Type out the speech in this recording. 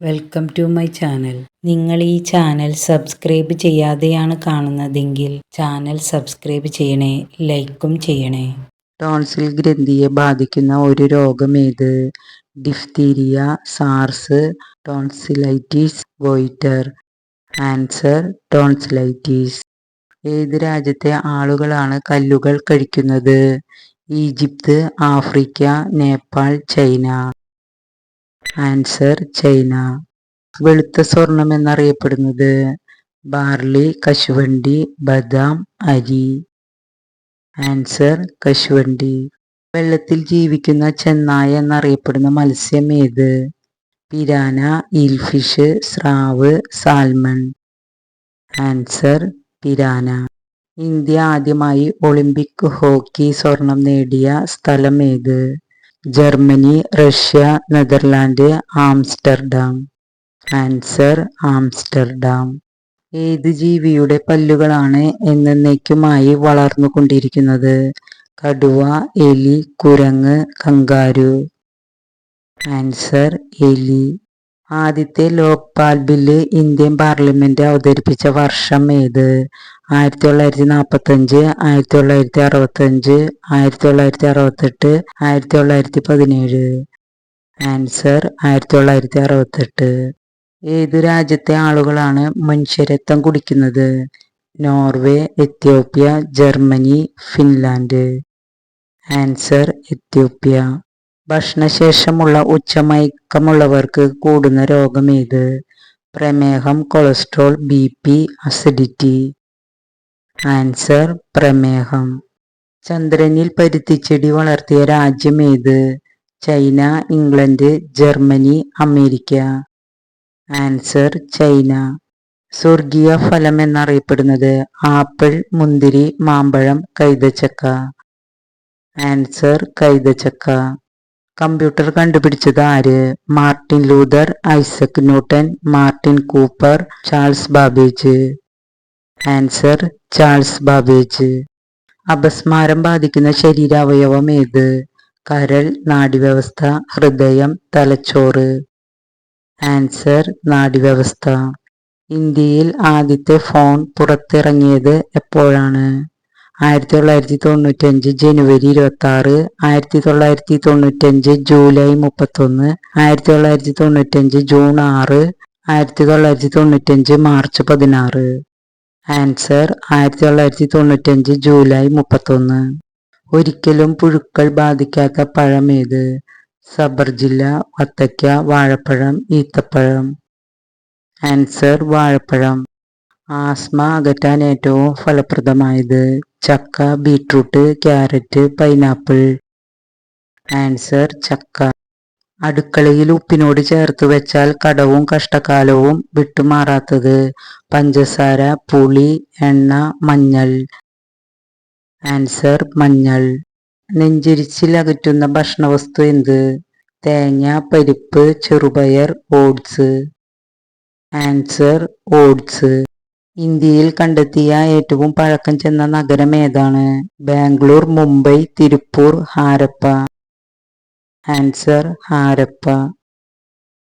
Welcome to my channel. നിങ്ങൾ ഈ channel subscribe ചെയ്യാതെയാണ് കാണുന്നതെങ്കിൽ ചാനൽ സബ്സ്ക്രൈബ് ചെയ്യണേ, ലൈക്കും ചെയ്യണേ. ടോൺസിൽ ഗ്രന്ഥിയെ ബാധിക്കുന്ന ഒരു രോഗമേത്? Diphtheria, SARS, tonsillitis, goitre. Answer tonsillitis. ഏത് രാജ്യത്തെ ആളുകളാണ് കല്ലുകൾ കഴിക്കുന്നത്? Egypt, Africa, Nepal, China. Answer China. വെളുത്ത സ്വർണം എന്നറിയപ്പെടുന്നത്? ബാർലി, കശുവണ്ടി, ബദാം, അരി. ആൻസർ കശുവണ്ടി. വെള്ളത്തിൽ ജീവിക്കുന്ന ചെന്നായ എന്നറിയപ്പെടുന്ന മത്സ്യം ഏത്? പിരാന, ഈൽഫിഷ്, സ്രാവ്, സാൽമൺ. Answer piranha. ഇന്ത്യ ആദ്യമായി ഒളിമ്പിക് ഹോക്കി സ്വർണം നേടിയ സ്ഥലം ഏത്? Germany, Russia, Netherland, Amsterdam. Answer Amsterdam. ഏത് ജീവിയുടെ പല്ലുകളാണ് എന്നേക്കുമായി വളർന്നുകൊണ്ടിരിക്കുന്നത്? കടുവ, എലി, കുരങ്ങ്, കങ്കാരു. ആൻസർ എലി. ആദ്യത്തെ ലോക്പാൽ ബില്ല് ഇന്ത്യൻ പാർലമെന്റ് അവതരിപ്പിച്ച വർഷം ഏത്? 1945, 1965, 1968, 1917. ആൻസർ 1968. ഏതു രാജ്യത്തെ ആളുകളാണ് മനുഷ്യരക്തം കുടിക്കുന്നത്? Norway, Ethiopia, Germany, Finland. Answer Ethiopia. ഭക്ഷണശേഷമുള്ള ഉച്ചമയക്കമുള്ളവർക്ക് കൂടുന്ന രോഗമേത്? പ്രമേഹം, കൊളസ്ട്രോൾ, BP, അസിഡിറ്റി. ആൻസർ പ്രമേഹം. ചന്ദ്രനിൽ പരുത്തിച്ചെടി വളർത്തിയ രാജ്യം ഏത്? China, England, Germany, America. Answer China. സ്വർഗീയ ഫലം എന്നറിയപ്പെടുന്നത്? ആപ്പിൾ, മുന്തിരി, മാമ്പഴം, കൈതച്ചക്ക. ആൻസർ കൈതച്ചക്ക. കമ്പ്യൂട്ടർ കണ്ടുപിടിച്ചത് ആര്? Martin Luther, Isaac Newton, Martin Cooper, Charles Babbage. Answer Charles Babbage. അപസ്മാരം ബാധിക്കുന്ന ശരീരാവയവം ഏത്? കരൾ, നാഡീവ്യവസ്ഥ, ഹൃദയം, തലച്ചോറ്. ആൻസർ നാഡീവ്യവസ്ഥ. ഇന്ത്യയിൽ ആദ്യത്തെ ഫോൺ പുറത്തിറങ്ങിയത് എപ്പോഴാണ്? 1995 ജനുവരി 26, 1995 July 31, 1995 June 6, 1995 March 16. Answer 1995 July 31. ഒരിക്കലും പുഴുക്കൾ ബാധിക്കാത്ത പഴം ഏത്? സബർജില്ല, വത്തക്ക, വാഴപ്പഴം, ഈത്തപ്പഴം. ആൻസർ വാഴപ്പഴം. ആസ്മ അകറ്റാൻ ഏറ്റവും ഫലപ്രദമായത്? ചക്ക, ബീട്രൂട്ട്, ക്യാരറ്റ്, പൈനാപ്പിൾ. ആൻസർ ചക്ക. അടുക്കളയിൽ ഉപ്പിനോട് ചേർത്ത് വെച്ചാൽ കടവും കഷ്ടകാലവും വിട്ടുമാറാത്തത്? പഞ്ചസാര, പുളി, എണ്ണ, മഞ്ഞൾ. ആൻസർ മഞ്ഞൾ. നെഞ്ചിരിച്ചിൽ അകറ്റുന്ന ഭക്ഷണവസ്തു എന്ത്? തേങ്ങ, പരിപ്പ്, ചെറുപയർ, ഓട്സ്. Answer oats. ഇന്ത്യയിൽ കണ്ടെത്തിയ ഏറ്റവും പഴക്കം ചെന്ന നഗരം ഏതാണ്? ബാംഗ്ലൂർ, മുംബൈ, തിരുപ്പൂർ, ഹാരപ്പ. ആൻസർ ഹാരപ്പ.